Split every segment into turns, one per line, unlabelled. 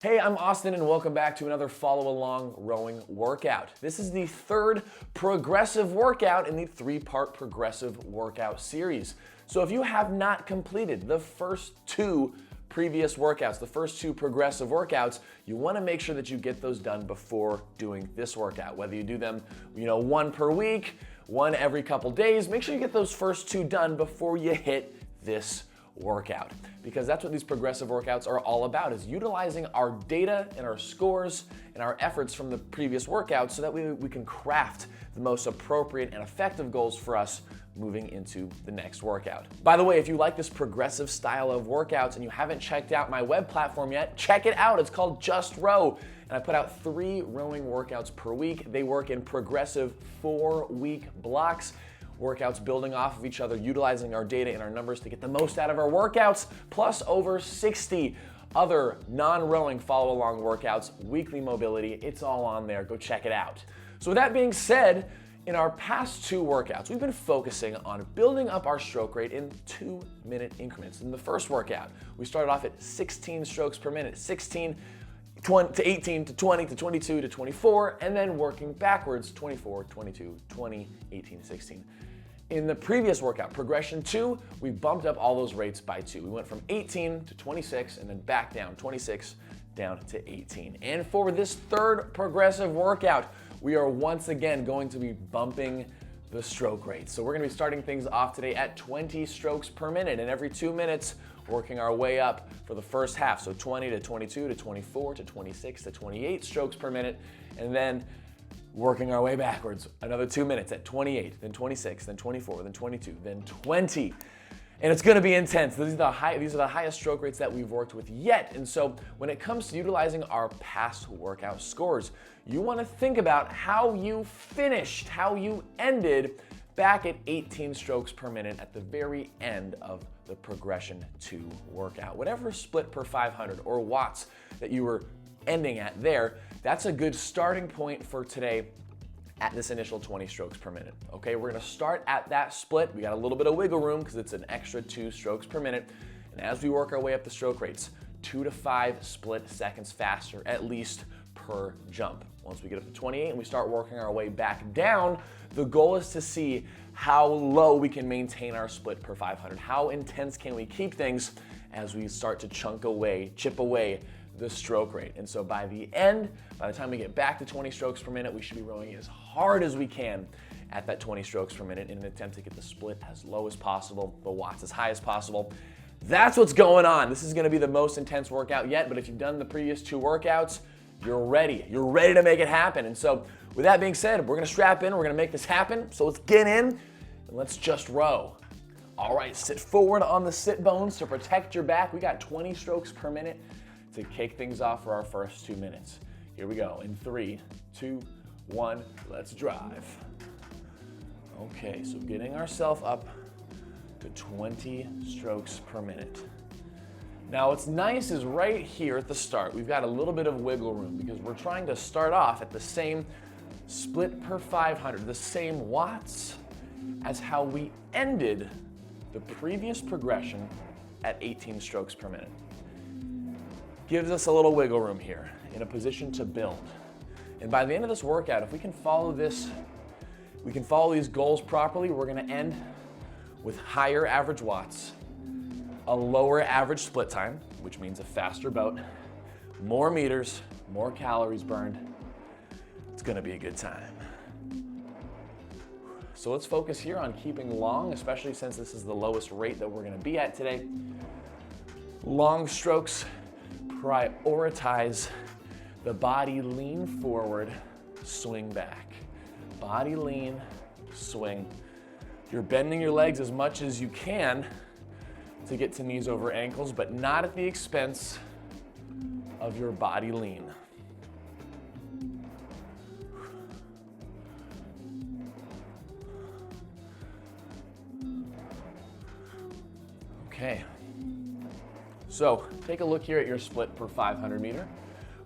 Hey, I'm Austin and welcome back to another follow-along rowing workout. This is the third progressive workout in the three-part progressive workout series. So if you have not completed the first two previous workouts, the first two progressive workouts, you want to make sure that you get those done before doing this workout. Whether you do them, one per week, one every couple days, make sure you get those first two done before you hit this workout, because that's what these progressive workouts are all about, is utilizing our data and our scores and our efforts from the previous workouts so that we can craft the most appropriate and effective goals for us moving into the next workout. By the way, if you like this progressive style of workouts and you haven't checked out my web platform yet, check it out. It's called Just Row, and I put out 3 rowing workouts per week. They work in progressive 4-week blocks. Workouts building off of each other, utilizing our data and our numbers to get the most out of our workouts, plus over 60 other non-rowing follow-along workouts, weekly mobility. It's all on there. Go check it out. So with that being said, in our past 2 workouts, we've been focusing on building up our stroke rate in 2-minute increments. In the first workout, we started off at 16 strokes per minute, 16 to 18 to 20 to 22 to 24, and then working backwards, 24, 22, 20, 18, 16. In the previous workout, progression 2, we bumped up all those rates by 2. We went from 18 to 26 and then back down, 26 down to 18. And for this third progressive workout, we are once again going to be bumping the stroke rate. So we're gonna be starting things off today at 20 strokes per minute, and every 2 minutes, working our way up for the first half. So 20 to 22 to 24 to 26 to 28 strokes per minute, and then working our way backwards, another 2 minutes at 28, then 26, then 24, then 22, then 20. And it's gonna be intense. These are the highest stroke rates that we've worked with yet. And so when it comes to utilizing our past workout scores, you wanna think about how you finished, how you ended back at 18 strokes per minute at the very end of the progression 2 workout. Whatever split per 500 or watts that you were ending at there, that's a good starting point for today at this initial 20 strokes per minute. Okay, we're gonna start at that split. We got a little bit of wiggle room because it's an extra 2 strokes per minute. And as we work our way up the stroke rates, 2 to 5 split seconds faster, at least per jump. Once we get up to 28 and we start working our way back down, the goal is to see how low we can maintain our split per 500. How intense can we keep things as we start to chip away the stroke rate. And so by the time we get back to 20 strokes per minute, we should be rowing as hard as we can at that 20 strokes per minute in an attempt to get the split as low as possible, the watts as high as possible. That's what's going on. This is gonna be the most intense workout yet, but if you've done the previous 2 workouts, you're ready. You're ready to make it happen. And so with that being said, we're gonna strap in, we're gonna make this happen. So let's get in and let's just row. All right, sit forward on the sit bones to protect your back. We got 20 strokes per minute to kick things off for our first 2 minutes. Here we go, in 3, 2, 1, let's drive. Okay, so getting ourselves up to 20 strokes per minute. Now what's nice is right here at the start, we've got a little bit of wiggle room because we're trying to start off at the same split per 500, the same watts as how we ended the previous progression at 18 strokes per minute. Gives us a little wiggle room here in a position to build. And by the end of this workout, if we can follow these goals properly, we're gonna end with higher average watts, a lower average split time, which means a faster boat, more meters, more calories burned. It's gonna be a good time. So let's focus here on keeping long, especially since this is the lowest rate that we're gonna be at today. Long strokes, prioritize the body, lean forward, swing back. Body lean, swing. You're bending your legs as much as you can to get to knees over ankles, but not at the expense of your body lean. Okay. So take a look here at your split per 500 meter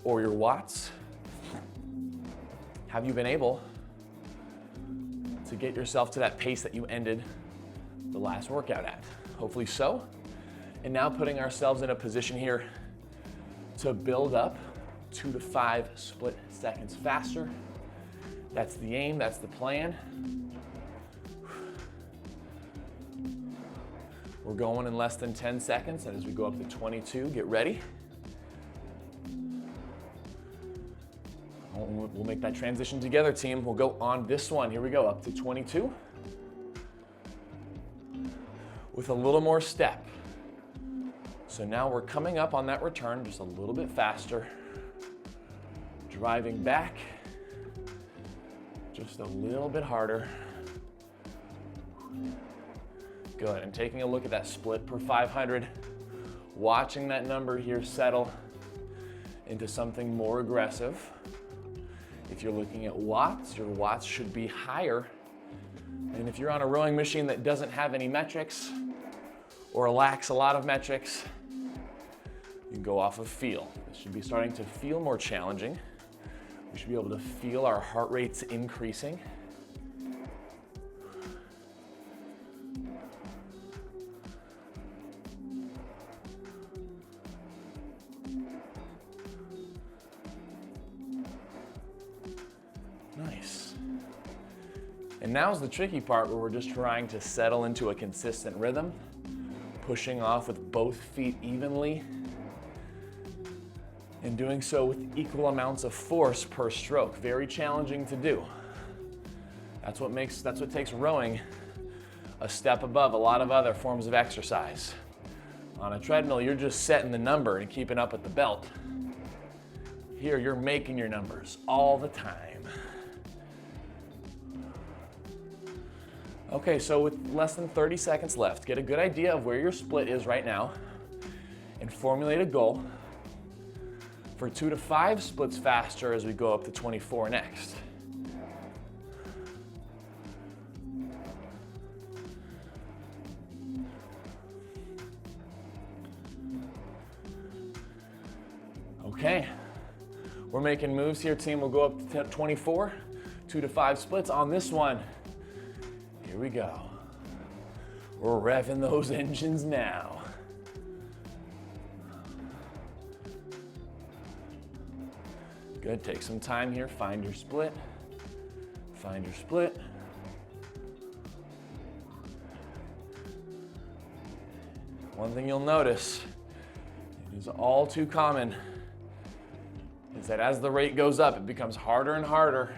or your watts. Have you been able to get yourself to that pace that you ended the last workout at? Hopefully so. And now putting ourselves in a position here to build up 2 to 5 split seconds faster. That's the aim, that's the plan. We're going in less than 10 seconds, and as we go up to 22, get ready. We'll make that transition together, team. We'll go on this one. Here we go, up to 22. With a little more step. So now we're coming up on that return just a little bit faster. Driving back just a little bit harder. Good, and taking a look at that split per 500, watching that number here settle into something more aggressive. If you're looking at watts, your watts should be higher. And if you're on a rowing machine that doesn't have any metrics or lacks a lot of metrics, you can go off of feel. This should be starting to feel more challenging. We should be able to feel our heart rates increasing. Nice. And now's the tricky part where we're just trying to settle into a consistent rhythm, pushing off with both feet evenly, and doing so with equal amounts of force per stroke. Very challenging to do. That's what takes rowing a step above a lot of other forms of exercise. On a treadmill, you're just setting the number and keeping up with the belt. Here, you're making your numbers all the time. Okay, so with less than 30 seconds left, get a good idea of where your split is right now and formulate a goal for 2 to 5 splits faster as we go up to 24 next. Okay, we're making moves here, team. We'll go up to 24, 2 to 5 splits on this one. Here we go. We're revving those engines now. Good, take some time here, find your split. Find your split. One thing you'll notice, it is all too common, is that as the rate goes up, it becomes harder and harder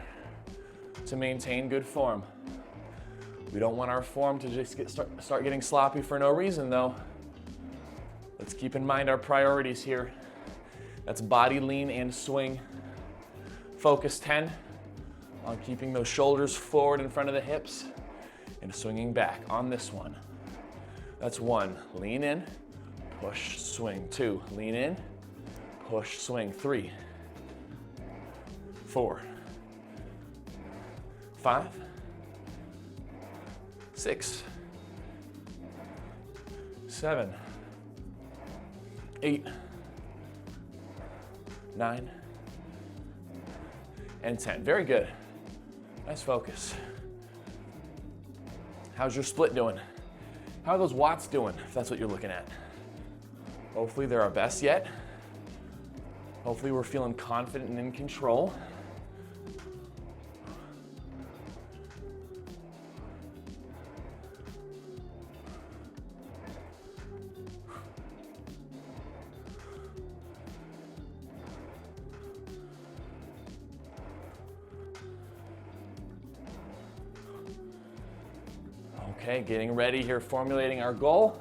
to maintain good form. We don't want our form to just start getting sloppy for no reason, though. Let's keep in mind our priorities here. That's body lean and swing. Focus 10 on keeping those shoulders forward in front of the hips and swinging back on this one. That's 1, lean in, push, swing. 2, lean in, push, swing. 3, 4, 5, 6, 7, 8, 9, and 10. Very good. Nice focus. How's your split doing? How are those watts doing, if that's what you're looking at? Hopefully they're our best yet. Hopefully we're feeling confident and in control. Okay, getting ready here, formulating our goal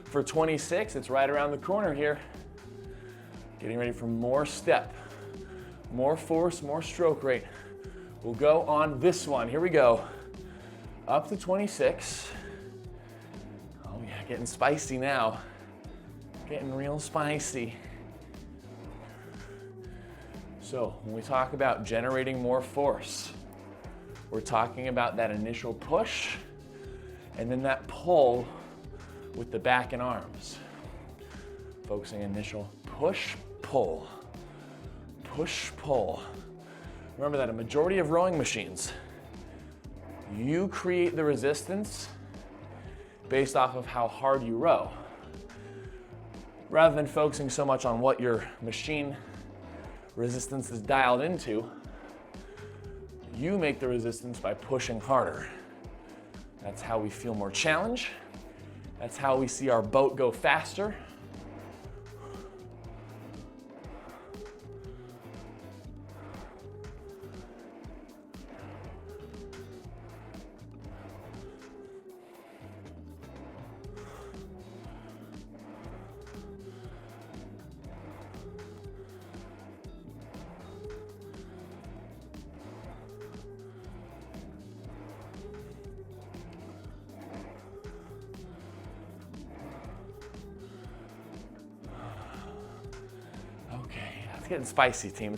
for 26. It's right around the corner here. Getting ready for more step, more force, more stroke rate. We'll go on this one. Here we go. Up to 26. Oh yeah, getting spicy now. Getting real spicy. So when we talk about generating more force, we're talking about that initial push and then that pull with the back and arms. Focusing initial push, pull, push, pull. Remember that a majority of rowing machines, you create the resistance based off of how hard you row. rather than focusing so much on what your machine resistance is dialed into, you make the resistance by pushing harder. That's how we feel more challenge. That's how we see our boat go faster. Getting spicy, team.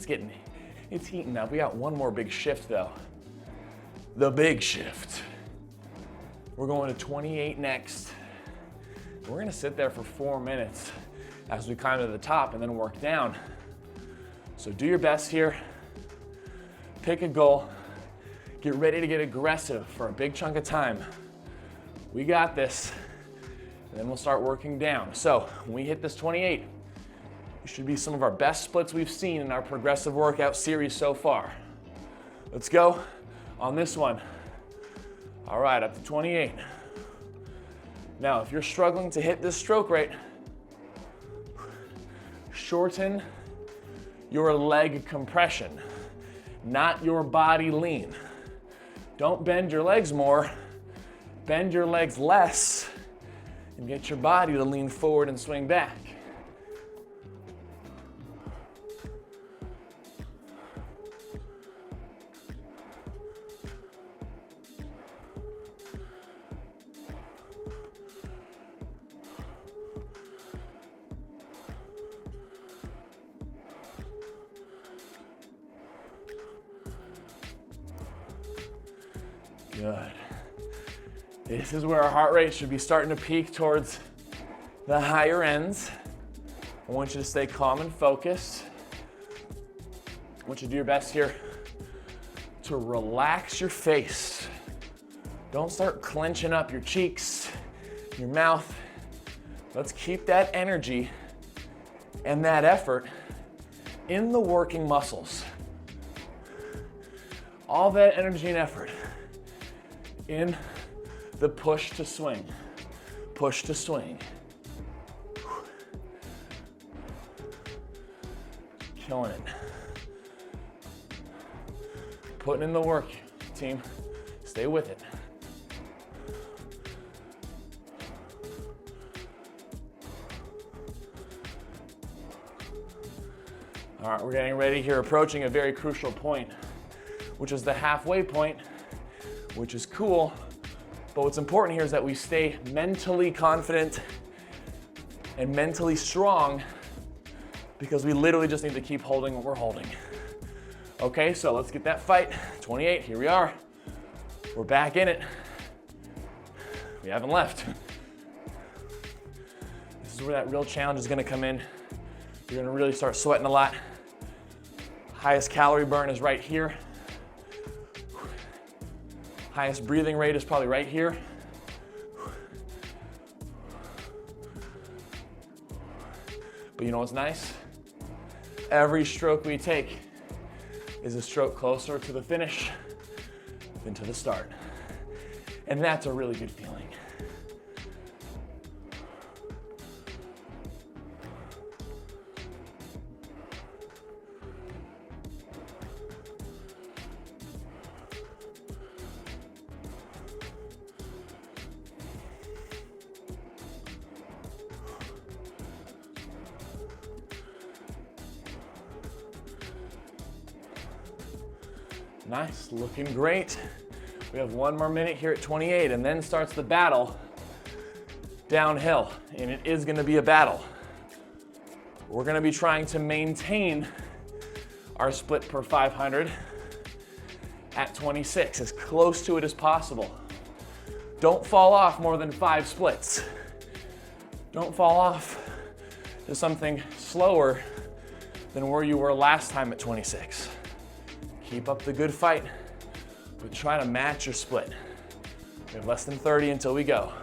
It's heating up. We got one more big shift though. The big shift. We're going to 28 next. We're gonna sit there for 4 minutes as we climb to the top and then work down. So do your best here. Pick a goal. Get ready to get aggressive for a big chunk of time. We got this. And then we'll start working down. So when we hit this 28, it should be some of our best splits we've seen in our progressive workout series so far. Let's go on this one. All right, up to 28. Now, if you're struggling to hit this stroke rate, shorten your leg compression, not your body lean. Don't bend your legs more, bend your legs less, and get your body to lean forward and swing back. Good. This is where our heart rate should be starting to peak towards the higher ends. I want you to stay calm and focused. I want you to do your best here to relax your face. Don't start clenching up your cheeks, your mouth. Let's keep that energy and that effort in the working muscles. All that energy and effort in the push to swing. Push to swing. Killing it. Putting in the work, team. Stay with it. All right, we're getting ready here, approaching a very crucial point, which is the halfway point, which is cool, but what's important here is that we stay mentally confident and mentally strong, because we literally just need to keep holding what we're holding. Okay, so let's get that fight. 28, here we are. We're back in it. We haven't left. This is where that real challenge is gonna come in. You're gonna really start sweating a lot. Highest calorie burn is right here. Highest breathing rate is probably right here. But you know what's nice? Every stroke we take is a stroke closer to the finish than to the start. And that's a really good feeling. Nice, looking great. We have one more minute here at 28, and then starts the battle downhill, and it is gonna be a battle. We're gonna be trying to maintain our split per 500 at 26, as close to it as possible. Don't fall off more than 5 splits. Don't fall off to something slower than where you were last time at 26. Keep up the good fight, but try to match your split. We have less than 30 until we go.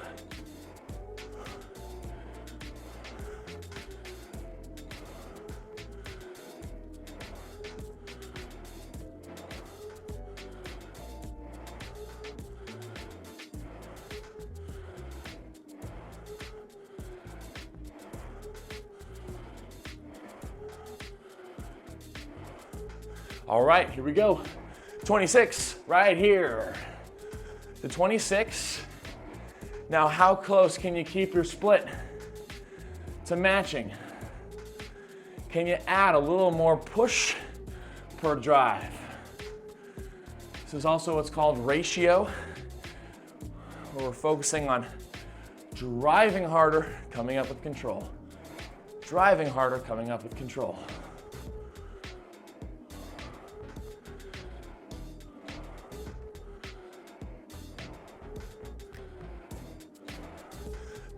All right, here we go. 26, right here. The 26. Now, how close can you keep your split to matching? Can you add a little more push per drive? This is also what's called ratio, where we're focusing on driving harder, coming up with control. Driving harder, coming up with control.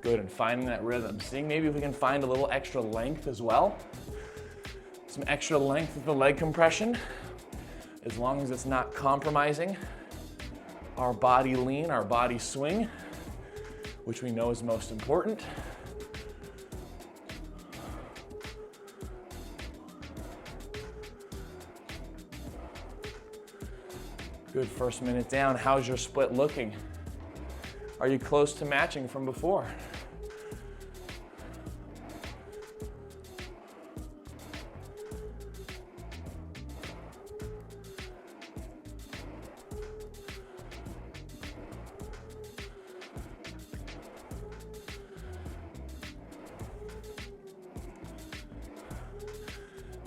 Good, and finding that rhythm. Seeing maybe if we can find a little extra length as well. Some extra length with the leg compression, as long as it's not compromising our body lean, our body swing, which we know is most important. Good, first minute down. How's your split looking? Are you close to matching from before?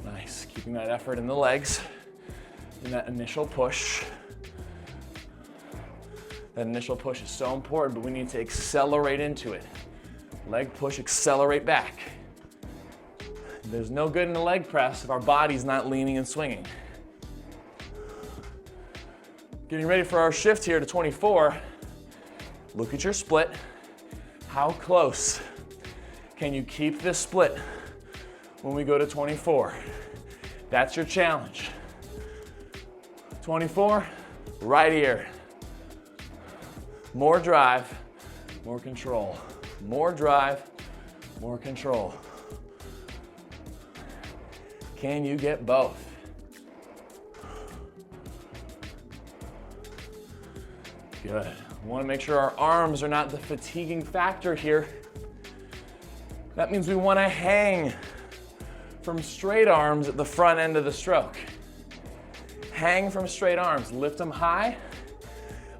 Nice, keeping that effort in the legs, in that initial push. That initial push is so important, but we need to accelerate into it. Leg push, accelerate back. There's no good in the leg press if our body's not leaning and swinging. Getting ready for our shift here to 24. Look at your split. How close can you keep this split when we go to 24? That's your challenge. 24, right here. More drive, more control. More drive, more control. Can you get both? Good. We want to make sure our arms are not the fatiguing factor here. That means we want to hang from straight arms at the front end of the stroke. Hang from straight arms, lift them high.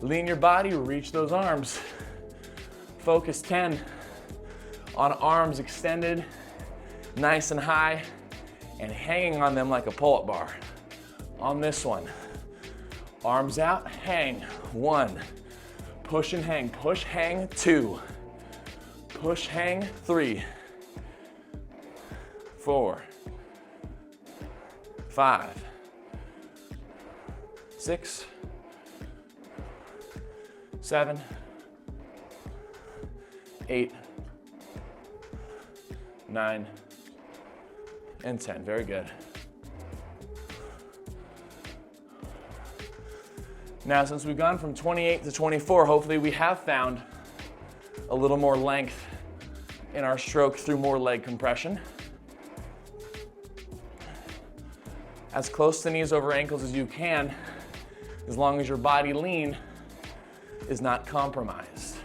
Lean your body, reach those arms. Focus 10 on arms extended, nice and high, and hanging on them like a pull-up bar. On this one, arms out, hang, 1. Push and hang, push, hang, 2. Push, hang, 3. 4. 5. 6. 7, 8, 9, and 10. Very good. Now, since we've gone from 28 to 24, hopefully we have found a little more length in our stroke through more leg compression. As close to knees over ankles as you can, as long as your body lean is not compromised.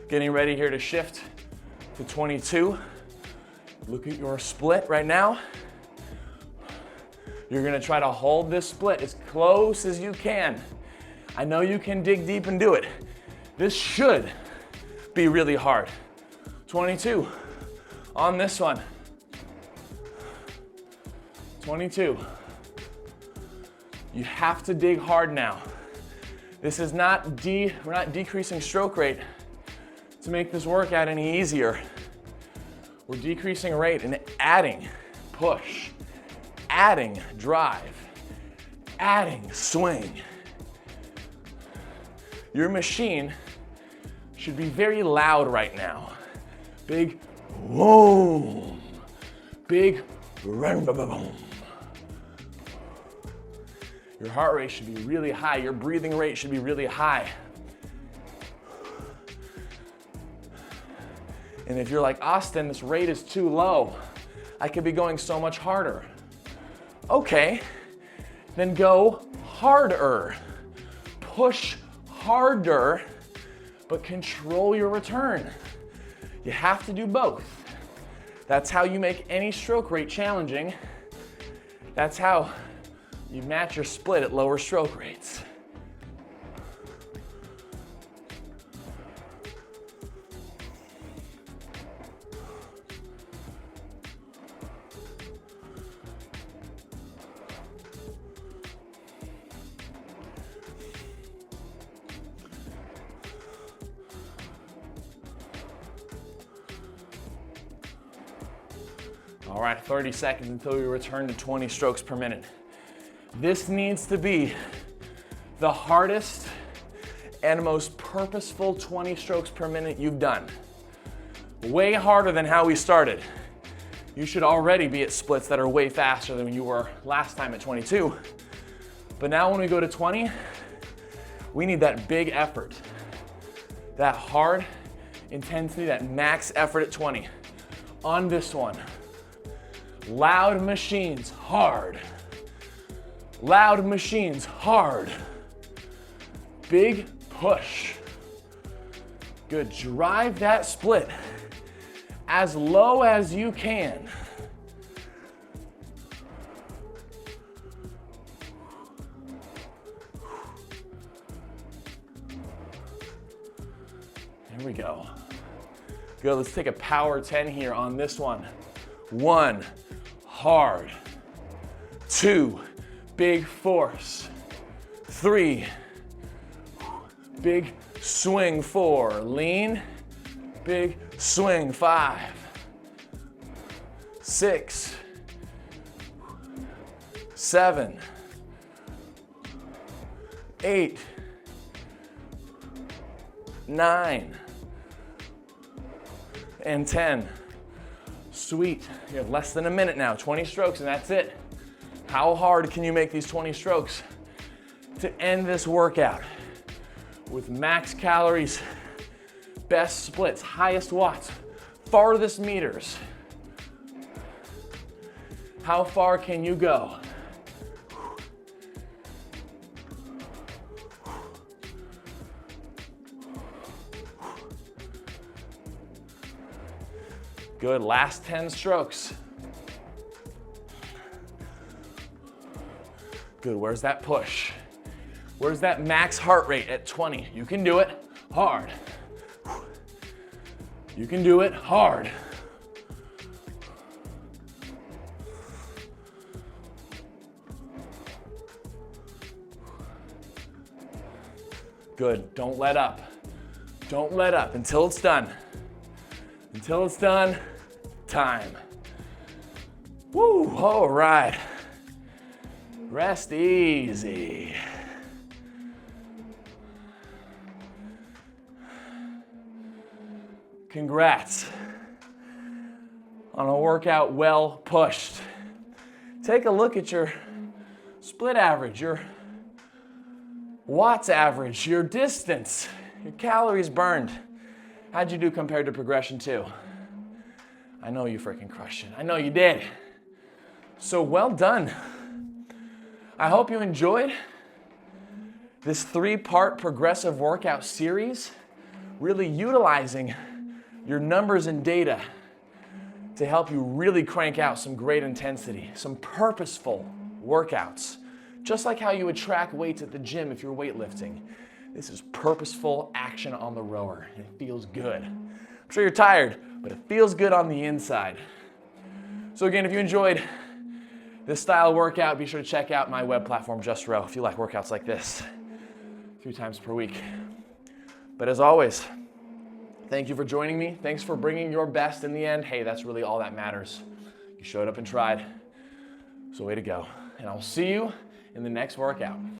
Getting ready here to shift to 22. Look at your split right now. You're gonna try to hold this split as close as you can. I know you can dig deep and do it. This should be really hard. 22 on this one. 22. You have to dig hard now. This is not we're not decreasing stroke rate to make this workout any easier. We're decreasing rate and adding push, adding drive, adding swing. Your machine should be very loud right now. Big boom, big boom. Your heart rate should be really high. Your breathing rate should be really high. And if you're like, Austin, this rate is too low. I could be going so much harder. Okay, then go harder. Push harder, but control your return. You have to do both. That's how you make any stroke rate challenging. That's how you match your split at lower stroke rates. All right, 30 seconds until we return to 20 strokes per minute. This needs to be the hardest and most purposeful 20 strokes per minute you've done. Way harder than how we started. You should already be at splits that are way faster than you were last time at 22. But now when we go to 20, we need that big effort. That hard intensity, that max effort at 20. On this one. Loud machines, hard. Loud machines, hard. Big push. Good, drive that split as low as you can. Here we go. Good, let's take a power 10 here on this one. 1, hard. 2, big force. 3, big swing. 4, lean, big swing. 5, 6, 7, 8, 9, and 10. Sweet, you have less than a minute now, 20 strokes and that's it. How hard can you make these 20 strokes to end this workout with max calories, best splits, highest watts, farthest meters? How far can you go? Good, last 10 strokes. Good, where's that push? Where's that max heart rate at 20? You can do it hard. You can do it hard. Good, don't let up. Don't let up until it's done. Until it's done, time. Woo, all right. Rest easy. Congrats on a workout well pushed. Take a look at your split average, your watts average, your distance, your calories burned. How'd you do compared to progression 2? I know you freaking crushed it. I know you did. So well done. I hope you enjoyed this 3-part progressive workout series, really utilizing your numbers and data to help you really crank out some great intensity, some purposeful workouts, just like how you would track weights at the gym if you're weightlifting. This is purposeful action on the rower, and it feels good. I'm sure you're tired, but it feels good on the inside. So again, if you enjoyed this style workout, be sure to check out my web platform, Just Row, if you like workouts like this 3 times per week. But as always, thank you for joining me. Thanks for bringing your best in the end. Hey, that's really all that matters. You showed up and tried, so way to go. And I'll see you in the next workout.